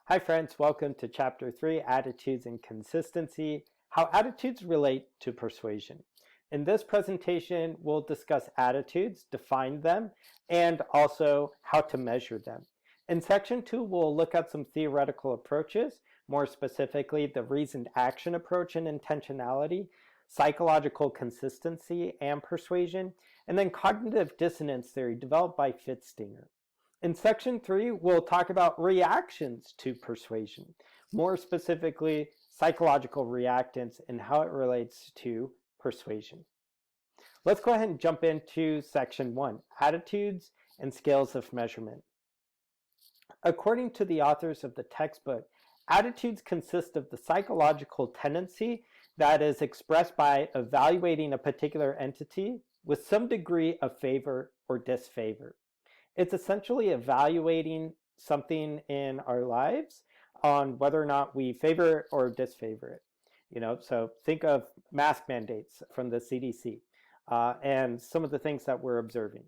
Hi friends, welcome to Chapter 3, Attitudes and Consistency, How Attitudes Relate to Persuasion. In this presentation, we'll discuss attitudes, define them, and also how to measure them. In Section 2, we'll look at some theoretical approaches, more specifically the reasoned action approach and intentionality, psychological consistency and persuasion, and then cognitive dissonance theory developed by Festinger. In Section 3, we'll talk about reactions to persuasion, more specifically psychological reactance and how it relates to persuasion. Let's go ahead and jump into Section 1, Attitudes and Scales of Measurement. According to the authors of the textbook, attitudes consist of the psychological tendency that is expressed by evaluating a particular entity with some degree of favor or disfavor. It's essentially evaluating something in our lives on whether or not we favor it or disfavor it. So think of mask mandates from the CDC and some of the things that we're observing.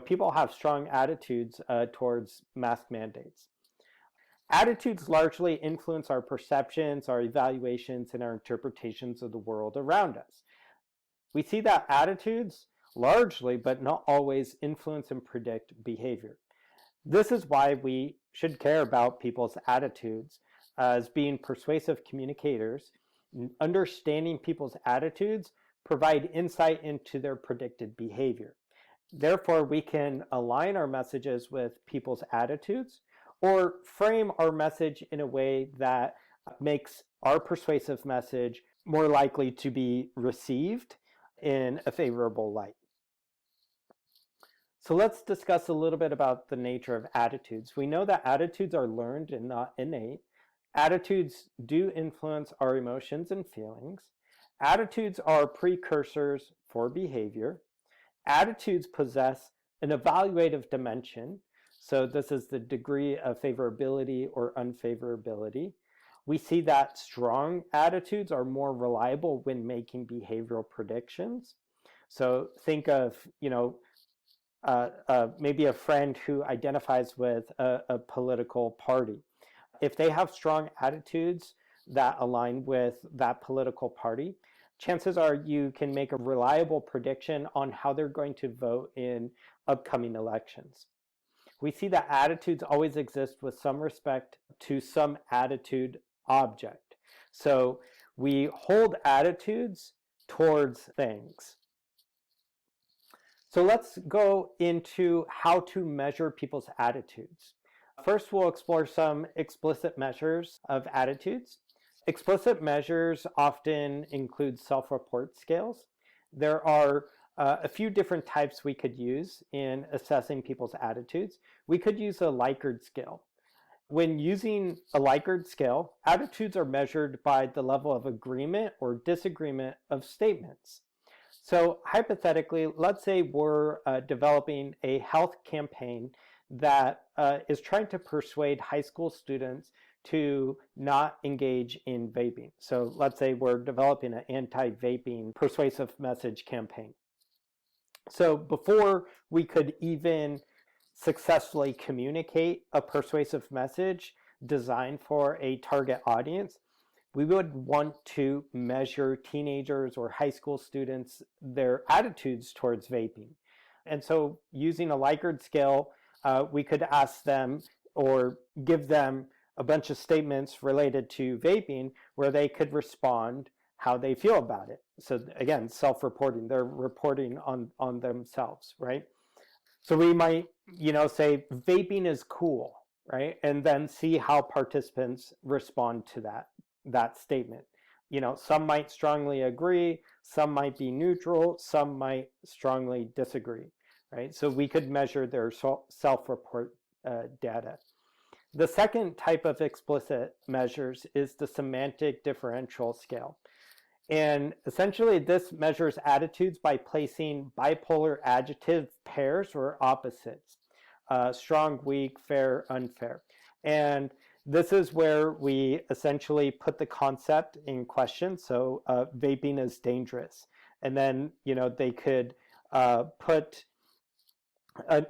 People have strong attitudes towards mask mandates. Attitudes largely influence our perceptions, our evaluations, and our interpretations of the world around us. We see that attitudes largely, but not always, influence and predict behavior. This is why we should care about people's attitudes as being persuasive communicators. Understanding people's attitudes provide insight into their predicted behavior. Therefore, we can align our messages with people's attitudes or frame our message in a way that makes our persuasive message more likely to be received in a favorable light. So let's discuss a little bit about the nature of attitudes. We know that attitudes are learned and not innate. Attitudes do influence our emotions and feelings. Attitudes are precursors for behavior. Attitudes possess an evaluative dimension. So this is the degree of favorability or unfavorability. We see that strong attitudes are more reliable when making behavioral predictions. So think of, maybe a friend who identifies with a political party. If they have strong attitudes that align with that political party, chances are you can make a reliable prediction on how they're going to vote in upcoming elections. We see that attitudes always exist with some respect to some attitude object. So we hold attitudes towards things. So let's go into how to measure people's attitudes. First, we'll explore some explicit measures of attitudes. Explicit measures often include self-report scales. There are a few different types we could use in assessing people's attitudes. We could use a Likert scale. When using a Likert scale, attitudes are measured by the level of agreement or disagreement of statements. So hypothetically, let's say we're developing a health campaign that is trying to persuade high school students to not engage in vaping. So let's say we're developing an anti-vaping persuasive message campaign. So before we could even successfully communicate a persuasive message designed for a target audience, we would want to measure teenagers or high school students, their attitudes towards vaping. And so using a Likert scale, we could ask them or give them a bunch of statements related to vaping where they could respond how they feel about it. So again, self-reporting, they're reporting on themselves, right? So we might, say vaping is cool, right? And then see how participants respond to that statement. Some might strongly agree, some might be neutral, some might strongly disagree, right? So we could measure their self-report data. The second type of explicit measures is the semantic differential scale. And essentially this measures attitudes by placing bipolar adjective pairs or opposites, strong, weak, fair, unfair. And this is where we essentially put the concept in question. So vaping is dangerous. And then, they could put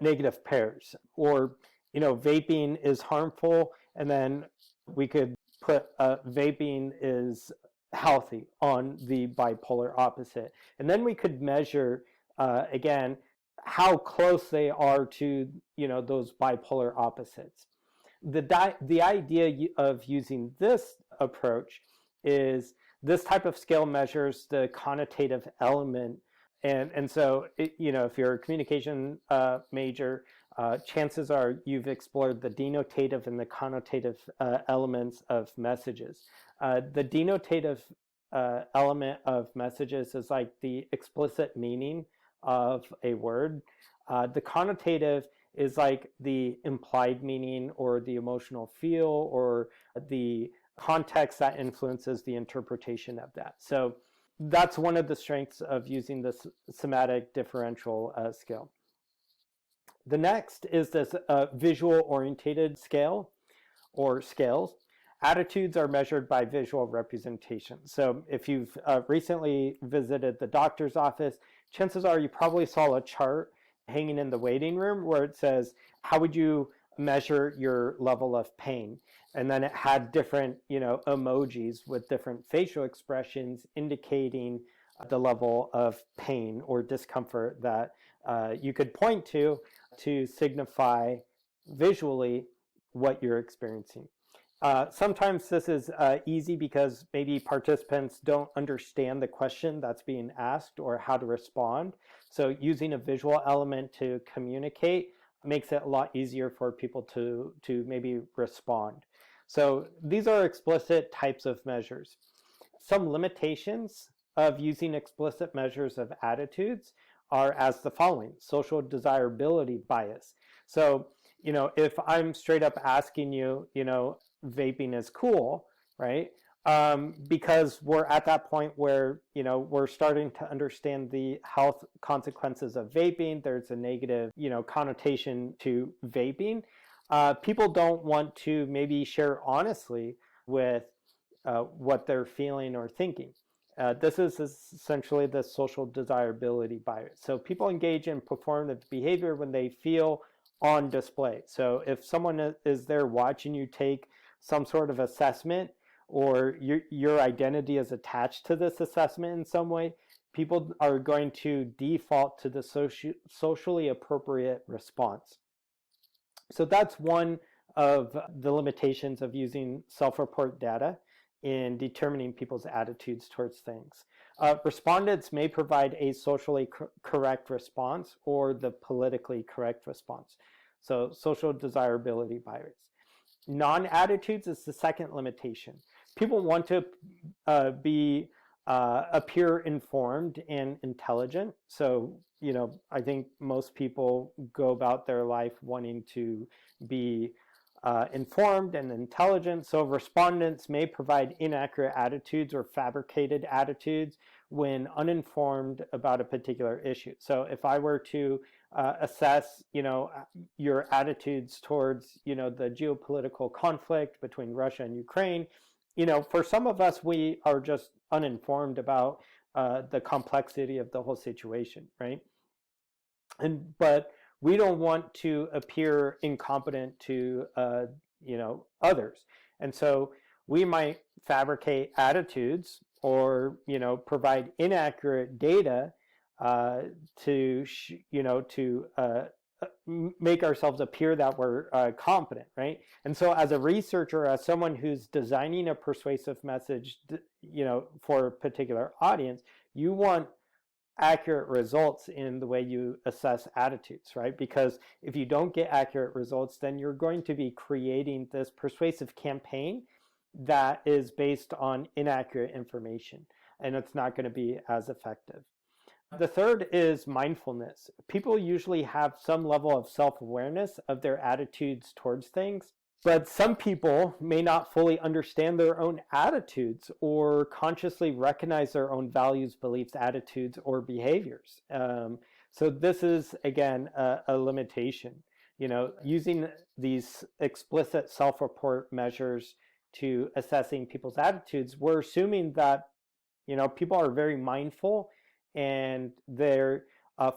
negative pairs, or vaping is harmful and then we could put vaping is healthy on the bipolar opposite. And then we could measure, again, how close they are to, those bipolar opposites. The idea of using this approach is this type of scale measures the connotative element. And so, if you're a communication major, chances are you've explored the denotative and the connotative elements of messages. The denotative element of messages is like the explicit meaning of a word. The connotative is like the implied meaning or the emotional feel or the context that influences the interpretation of that. So that's one of the strengths of using this semantic differential scale. The next is this visual orientated scale or scales. Attitudes are measured by visual representation. So if you've recently visited the doctor's office, chances are you probably saw a chart hanging in the waiting room where it says, how would you measure your level of pain? And then it had different, emojis with different facial expressions indicating the level of pain or discomfort that you could point to signify visually what you're experiencing. Sometimes this is easy because maybe participants don't understand the question that's being asked or how to respond. So using a visual element to communicate makes it a lot easier for people to maybe respond. So these are explicit types of measures. Some limitations of using explicit measures of attitudes are as the following: social desirability bias. So, if I'm straight up asking you, vaping is cool, right? Because we're at that point where, we're starting to understand the health consequences of vaping. There's a negative, connotation to vaping. People don't want to maybe share honestly with what they're feeling or thinking. This is essentially the social desirability bias. So people engage in performative behavior when they feel on display. So if someone is there watching you take some sort of assessment, or your identity is attached to this assessment in some way, people are going to default to the socially appropriate response. So that's one of the limitations of using self-report data in determining people's attitudes towards things. Respondents may provide a socially correct response or the politically correct response. So social desirability bias. Non-attitudes is the second limitation. People want to appear informed and intelligent. So, I think most people go about their life wanting to be informed and intelligent. So respondents may provide inaccurate attitudes or fabricated attitudes when uninformed about a particular issue. So if I were to assess, your attitudes towards, the geopolitical conflict between Russia and Ukraine, for some of us, we are just uninformed about the complexity of the whole situation, right? But we don't want to appear incompetent to, others. And so we might fabricate attitudes or, provide inaccurate data to make ourselves appear that we're competent, right? And so as a researcher, as someone who's designing a persuasive message, for a particular audience, you want accurate results in the way you assess attitudes, right? Because if you don't get accurate results, then you're going to be creating this persuasive campaign that is based on inaccurate information, and it's not going to be as effective. The third is mindfulness. People usually have some level of self-awareness of their attitudes towards things, but some people may not fully understand their own attitudes or consciously recognize their own values, beliefs, attitudes, or behaviors. So this is, again, a limitation. Using these explicit self-report measures to assessing people's attitudes, we're assuming that, people are very mindful and they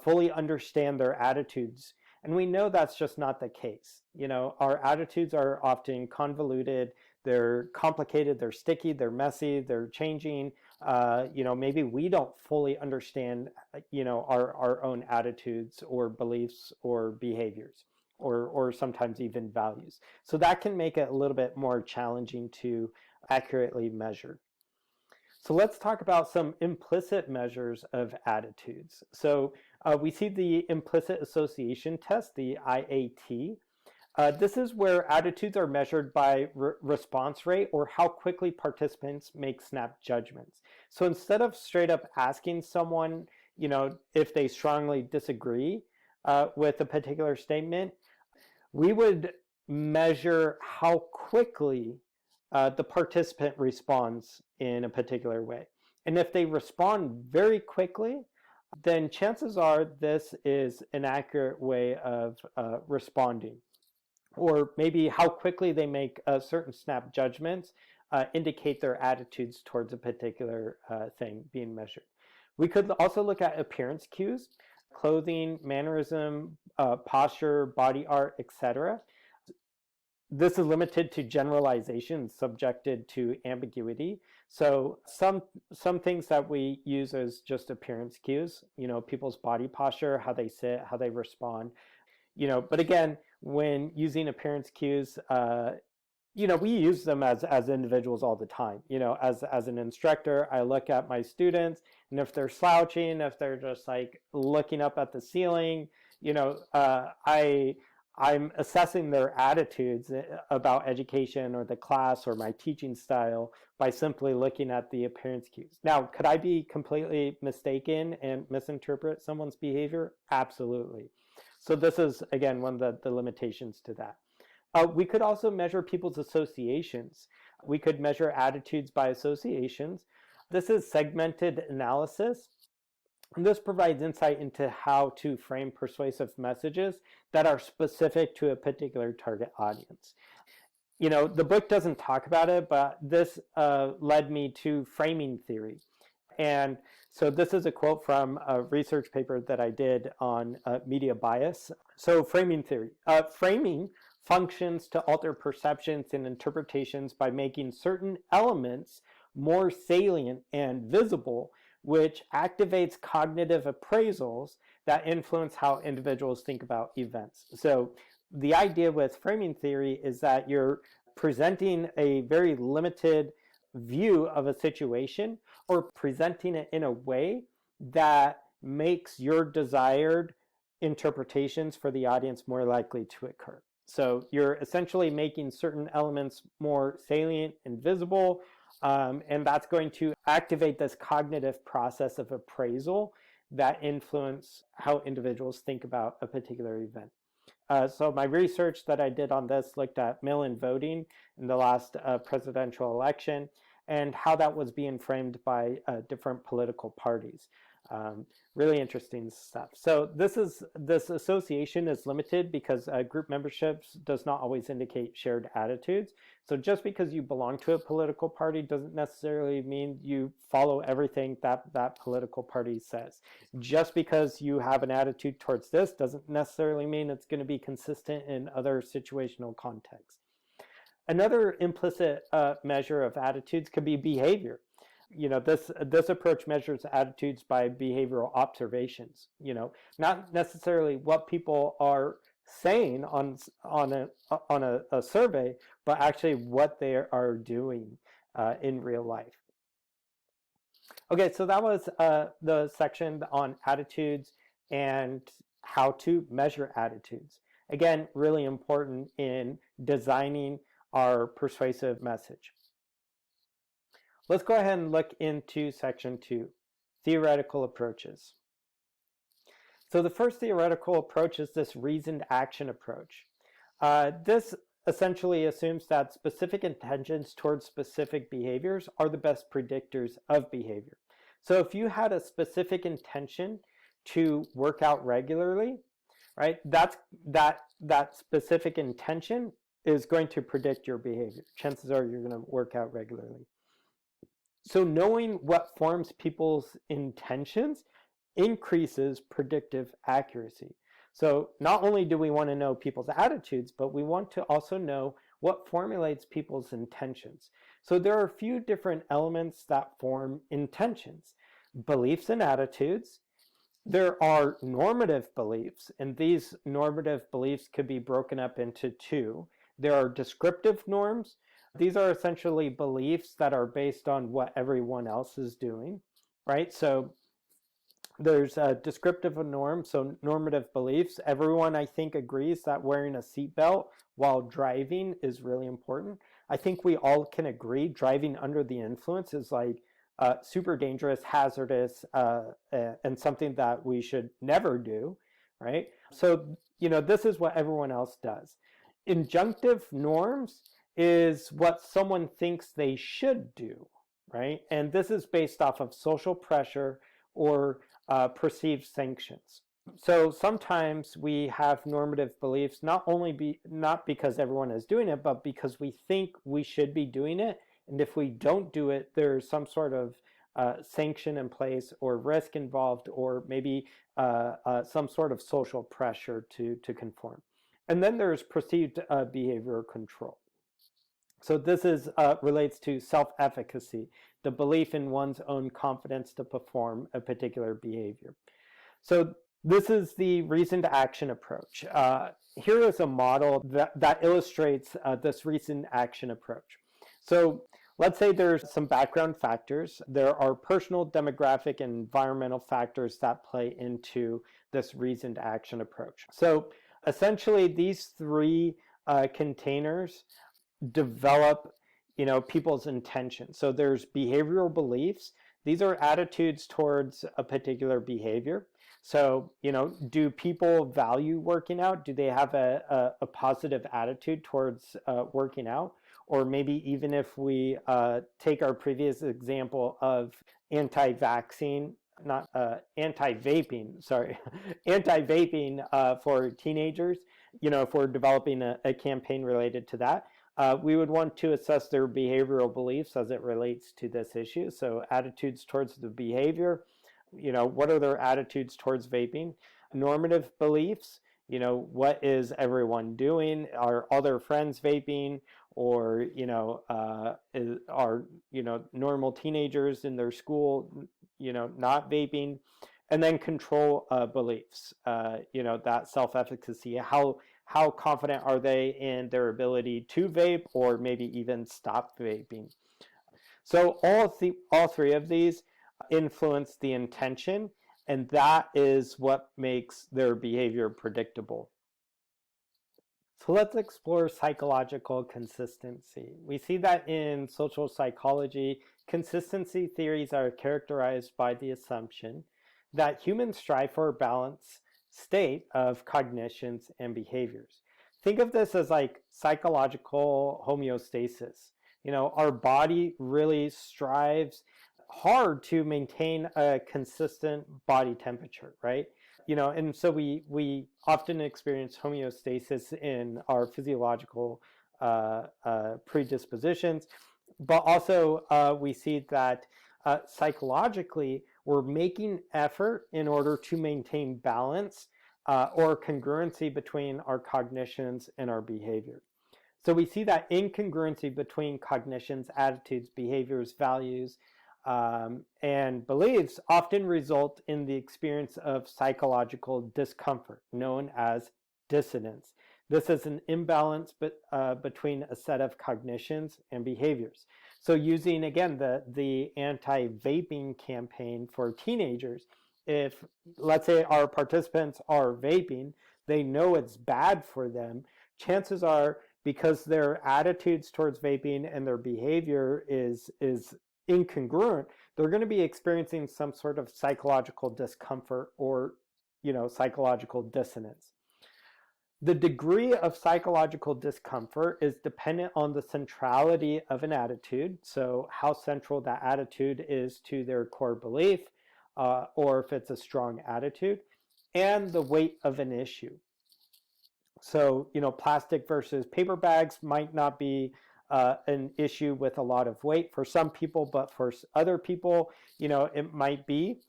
fully understand their attitudes. And we know that's just not the case. Our attitudes are often convoluted, they're complicated, they're sticky, they're messy, they're changing. Maybe we don't fully understand, our own attitudes or beliefs or behaviors, or sometimes even values. So that can make it a little bit more challenging to accurately measure. So let's talk about some implicit measures of attitudes. So we see the implicit association test, the IAT. This is where attitudes are measured by response rate, or how quickly participants make snap judgments. So instead of straight up asking someone, if they strongly disagree with a particular statement, we would measure how quickly the participant responds in a particular way. And if they respond very quickly, then chances are this is an accurate way of responding. Or maybe how quickly they make certain snap judgments indicate their attitudes towards a particular thing being measured. We could also look at appearance cues, clothing, mannerism, posture, body art, etc. This is limited to generalization, subjected to ambiguity. So some things that we use as just appearance cues, people's body posture, how they sit, how they respond. But again, when using appearance cues, we use them as individuals all the time. As an instructor, I look at my students, and if they're slouching, if they're just like looking up at the ceiling, I'm assessing their attitudes about education or the class or my teaching style by simply looking at the appearance cues. Now, could I be completely mistaken and misinterpret someone's behavior? Absolutely. So this is, again, one of the limitations to that. We could also measure people's associations. We could measure attitudes by associations. This is segmented analysis. And this provides insight into how to frame persuasive messages that are specific to a particular target audience. The book doesn't talk about it, but this led me to framing theory. And so this is a quote from a research paper that I did on media bias. So framing theory. Framing functions to alter perceptions and interpretations by making certain elements more salient and visible, which activates cognitive appraisals that influence how individuals think about events. So the idea with framing theory is that you're presenting a very limited view of a situation, or presenting it in a way that makes your desired interpretations for the audience more likely to occur. So you're essentially making certain elements more salient and visible, and that's going to activate this cognitive process of appraisal that influence how individuals think about a particular event. So my research that I did on this looked at mail-in voting in the last presidential election and how that was being framed by different political parties. Really interesting stuff. So this association is limited because group memberships does not always indicate shared attitudes. So just because you belong to a political party doesn't necessarily mean you follow everything that political party says. Just because you have an attitude towards this doesn't necessarily mean it's going to be consistent in other situational contexts. Another implicit measure of attitudes could be behavior. This approach measures attitudes by behavioral observations. Not necessarily what people are saying on a survey, but actually what they are doing in real life. Okay, so that was the section on attitudes and how to measure attitudes. Again, really important in designing our persuasive message. Let's go ahead and look into section 2, theoretical approaches. So the first theoretical approach is this reasoned action approach. This essentially assumes that specific intentions towards specific behaviors are the best predictors of behavior. So if you had a specific intention to work out regularly, right, that specific intention is going to predict your behavior. Chances are you're going to work out regularly. So knowing what forms people's intentions increases predictive accuracy. So not only do we want to know people's attitudes, but we want to also know what formulates people's intentions. So there are a few different elements that form intentions: beliefs and attitudes. There are normative beliefs, and these normative beliefs could be broken up into two. There are descriptive norms. These are essentially beliefs that are based on what everyone else is doing, right? So there's a descriptive norm, so normative beliefs. Everyone, I think, agrees that wearing a seatbelt while driving is really important. I think we all can agree driving under the influence is like super dangerous, hazardous, and something that we should never do, right? So, this is what everyone else does. Injunctive norms is what someone thinks they should do, right? And this is based off of social pressure or perceived sanctions. So sometimes we have normative beliefs not because everyone is doing it, but because we think we should be doing it. And if we don't do it, there's some sort of sanction in place or risk involved, or maybe some sort of social pressure to conform. And then there's perceived behavior control. So this relates to self-efficacy, the belief in one's own confidence to perform a particular behavior. So this is the reasoned action approach. Here is a model that illustrates this reasoned action approach. So let's say there's some background factors. There are personal, demographic, and environmental factors that play into this reasoned action approach. So essentially, these three containers develop people's intentions. So there's behavioral beliefs. These are attitudes towards a particular behavior. So do people value working out? Do they have a positive attitude towards working out? Or maybe even if we take our previous example of anti-vaping for teenagers, if we're developing a campaign related to that, we would want to assess their behavioral beliefs as it relates to this issue. So attitudes towards the behavior, what are their attitudes towards vaping? Normative beliefs, what is everyone doing? Are all their friends vaping? Or, are, normal teenagers in their school, not vaping? And then control beliefs, that self-efficacy, how confident are they in their ability to vape or maybe even stop vaping? So all three of these influence the intention, and that is what makes their behavior predictable. So let's explore psychological consistency. We see that in social psychology, consistency theories are characterized by the assumption that humans strive for a balanced state of cognitions and behaviors. Think of this as like psychological homeostasis. Our body really strives hard to maintain a consistent body temperature, right? And so we often experience homeostasis in our physiological predispositions, but also we see that psychologically we're making effort in order to maintain balance or congruency between our cognitions and our behavior. So we see that incongruency between cognitions, attitudes, behaviors, values, and beliefs often result in the experience of psychological discomfort, known as dissonance. This is an imbalance between a set of cognitions and behaviors. So using, again, the anti-vaping campaign for teenagers, if, let's say, our participants are vaping, they know it's bad for them, chances are, because their attitudes towards vaping and their behavior is incongruent, they're going to be experiencing some sort of psychological discomfort or, psychological dissonance. The degree of psychological discomfort is dependent on the centrality of an attitude, so how central that attitude is to their core belief, or if it's a strong attitude, and the weight of an issue. So, plastic versus paper bags might not be an issue with a lot of weight for some people, but for other people, it might be.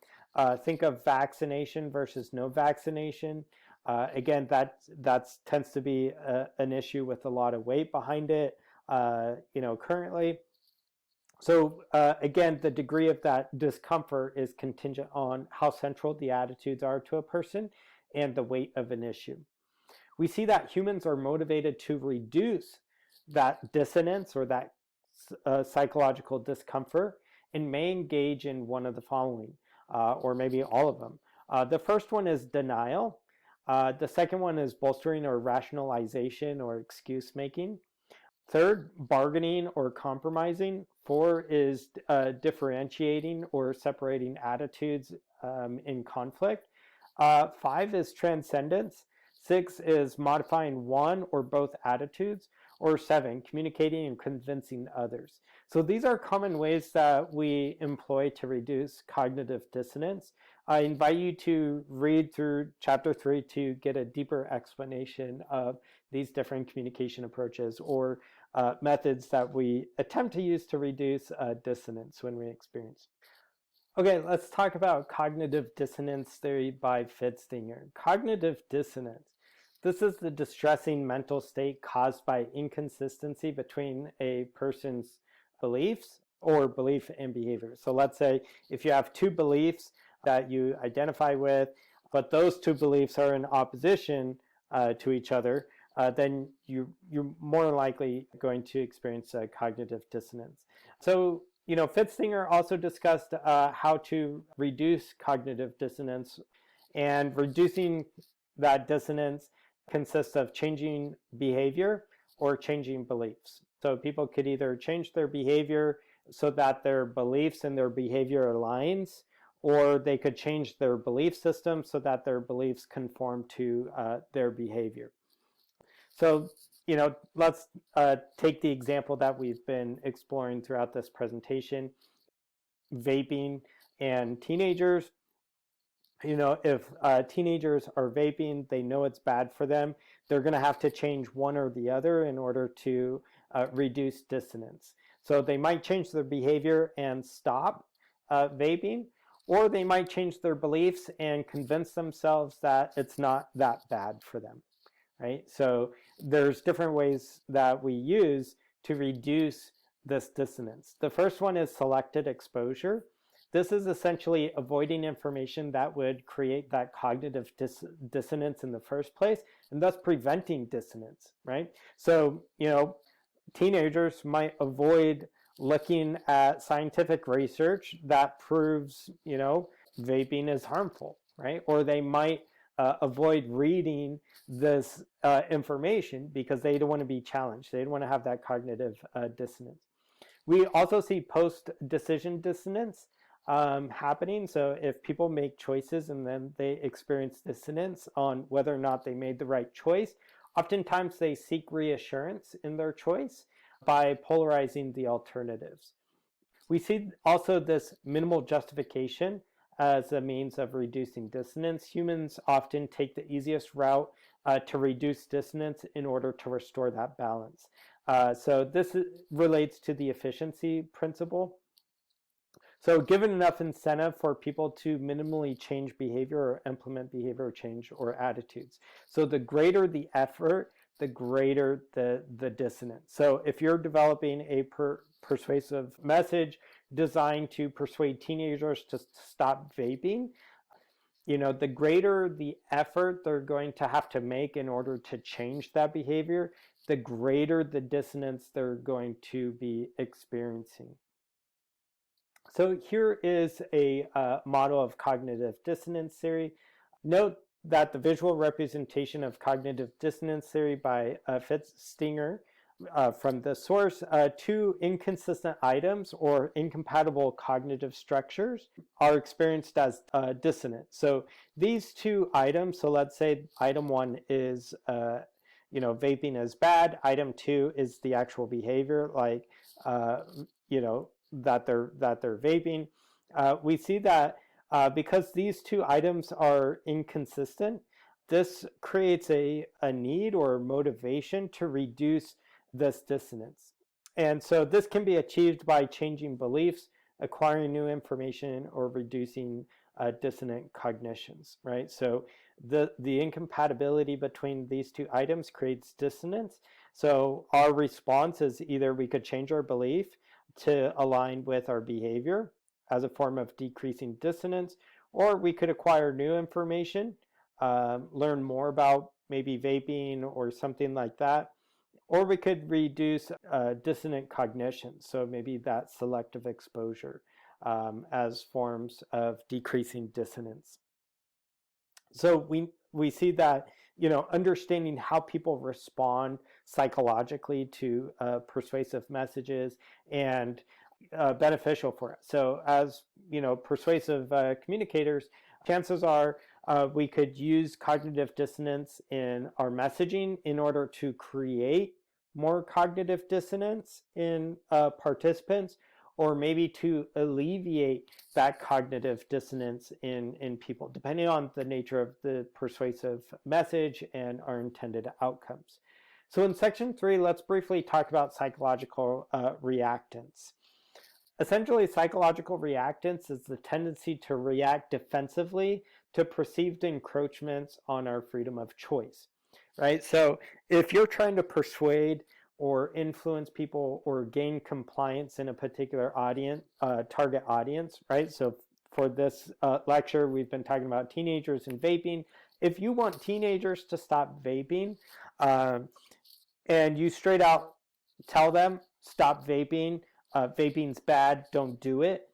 Think of vaccination versus no vaccination. Again, that tends to be an issue with a lot of weight behind it, currently. So again, the degree of that discomfort is contingent on how central the attitudes are to a person and the weight of an issue. We see that humans are motivated to reduce that dissonance or that psychological discomfort and may engage in one of the following, or maybe all of them. The first one is denial. The second one is bolstering or rationalization or excuse making. Third, bargaining or compromising. Four is differentiating or separating attitudes in conflict. Five is transcendence. Six is modifying one or both attitudes. Or seven, communicating and convincing others. So these are common ways that we employ to reduce cognitive dissonance. I invite you to read through chapter 3 to get a deeper explanation of these different communication approaches or methods that we attempt to use to reduce dissonance when we experience. Okay, let's talk about cognitive dissonance theory by Festinger. Cognitive dissonance. This is the distressing mental state caused by inconsistency between a person's beliefs or belief and behavior. So let's say if you have two beliefs that you identify with, but those two beliefs are in opposition to each other, then you're more likely going to experience cognitive dissonance. So, Festinger also discussed how to reduce cognitive dissonance, and reducing that dissonance consists of changing behavior or changing beliefs. So people could either change their behavior so that their beliefs and their behavior aligns, or they could change their belief system so that their beliefs conform to their behavior. So, let's take the example that we've been exploring throughout this presentation, vaping and teenagers. If teenagers are vaping, they know it's bad for them. They're going to have to change one or the other in order to reduce dissonance. So they might change their behavior and stop vaping, or they might change their beliefs and convince themselves that it's not that bad for them, right? So there's different ways that we use to reduce this dissonance. The first one is selected exposure. This is essentially avoiding information that would create that cognitive dissonance in the first place, and thus preventing dissonance, right? So, teenagers might avoid looking at scientific research that proves, vaping is harmful, right? Or they might avoid reading this information because they don't want to be challenged. They don't want to have that cognitive dissonance. We also see post-decision dissonance happening. So if people make choices and then they experience dissonance on whether or not they made the right choice, oftentimes they seek reassurance in their choice by polarizing the alternatives. We see also this minimal justification as a means of reducing dissonance. Humans often take the easiest route to reduce dissonance in order to restore that balance. So this relates to the efficiency principle. So given enough incentive for people to minimally change behavior or implement behavior change or attitudes. So the greater the effort, the greater the dissonance. So if you're developing a persuasive message designed to persuade teenagers to stop vaping, the greater the effort they're going to have to make in order to change that behavior, the greater the dissonance they're going to be experiencing. So here is a model of cognitive dissonance theory. Note that the visual representation of cognitive dissonance theory by Festinger from the source, two inconsistent items or incompatible cognitive structures are experienced as dissonant. So these two items, so let's say item one is vaping is bad. Item two is the actual behavior, like that they're vaping. We see that because these two items are inconsistent, this creates a need or motivation to reduce this dissonance. And so this can be achieved by changing beliefs, acquiring new information, or reducing dissonant cognitions, right? So the incompatibility between these two items creates dissonance. So our response is either we could change our belief to align with our behavior as a form of decreasing dissonance, or we could acquire new information, learn more about maybe vaping or something like that, or we could reduce dissonant cognition, so maybe that selective exposure as forms of decreasing dissonance. So we see that, understanding how people respond psychologically to persuasive messages and beneficial for us. So as persuasive communicators, chances are we could use cognitive dissonance in our messaging in order to create more cognitive dissonance in participants, or maybe to alleviate that cognitive dissonance in people, depending on the nature of the persuasive message and our intended outcomes. So in section 3, let's briefly talk about psychological reactance. Essentially, psychological reactance is the tendency to react defensively to perceived encroachments on our freedom of choice, right? So if you're trying to persuade or influence people or gain compliance in a particular audience, target audience, right? So for this lecture, we've been talking about teenagers and vaping. If you want teenagers to stop vaping, and you straight out tell them, stop vaping, vaping's bad, don't do it,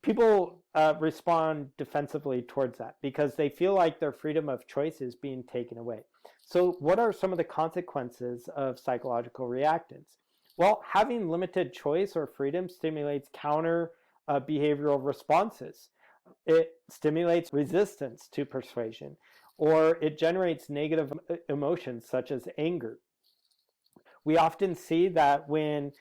people respond defensively towards that because they feel like their freedom of choice is being taken away. So what are some of the consequences of psychological reactance? Well, having limited choice or freedom stimulates counter behavioral responses. It stimulates resistance to persuasion, or it generates negative emotions such as anger. We often see that when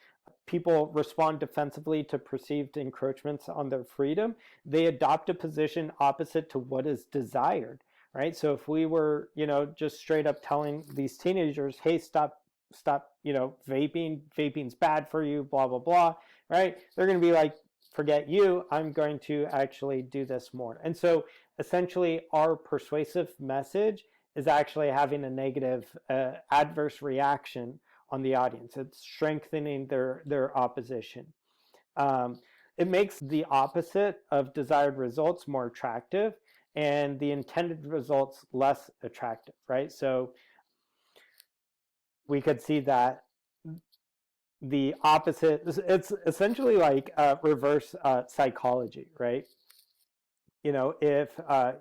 people respond defensively to perceived encroachments on their freedom, they adopt a position opposite to what is desired, right? So if we were, just straight up telling these teenagers, hey, stop, vaping's bad for you, blah, blah, blah, right? They're going to be like, forget you, I'm going to actually do this more. And so essentially our persuasive message is actually having a negative adverse reaction on the audience. It's strengthening their opposition. It makes the opposite of desired results more attractive and the intended results less attractive, right? So we could see that the opposite, it's essentially like reverse psychology, right? If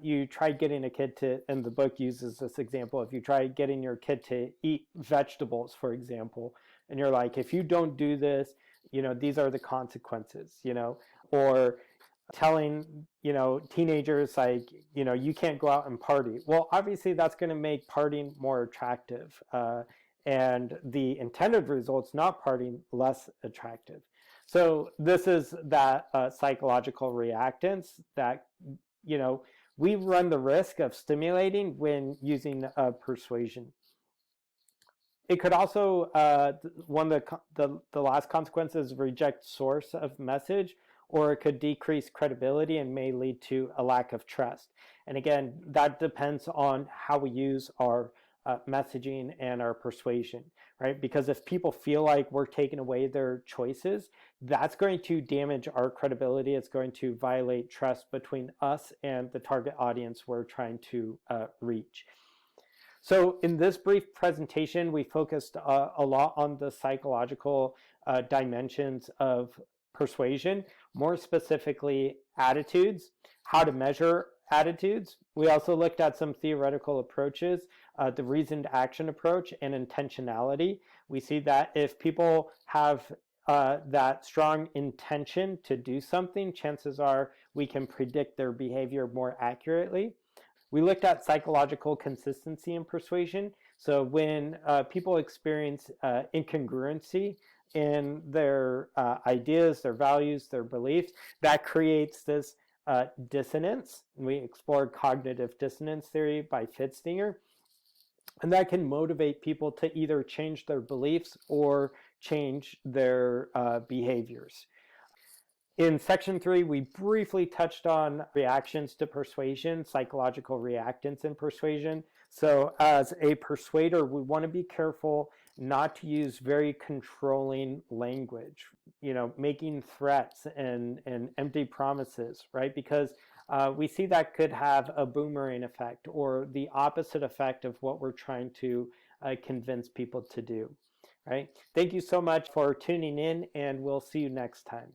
you try getting a kid to, and the book uses this example, if you try getting your kid to eat vegetables, for example, and you're like, if you don't do this, these are the consequences, or telling, teenagers like, you can't go out and party. Well, obviously that's going to make partying more attractive, and the intended results, not partying, less attractive. So this is that psychological reactance that, we run the risk of stimulating when using persuasion. It could also, one of the last consequences, reject source of message, or it could decrease credibility and may lead to a lack of trust. And again, that depends on how we use our messaging and our persuasion, right? Because if people feel like we're taking away their choices, that's going to damage our credibility. It's going to violate trust between us and the target audience we're trying to reach. So in this brief presentation, we focused a lot on the psychological dimensions of persuasion, more specifically attitudes, how to measure attitudes. We also looked at some theoretical approaches, the reasoned action approach and intentionality. We see that if people have that strong intention to do something, chances are we can predict their behavior more accurately. We looked at psychological consistency in persuasion. So when people experience incongruency in their ideas, their values, their beliefs, that creates this dissonance. We explored cognitive dissonance theory by Festinger. And that can motivate people to either change their beliefs or change their behaviors. In section 3, we briefly touched on reactions to persuasion, psychological reactance in persuasion. So as a persuader, we want to be careful not to use very controlling language, making threats and empty promises, right? Because we see that could have a boomerang effect or the opposite effect of what we're trying to convince people to do, right? Thank you so much for tuning in, and we'll see you next time.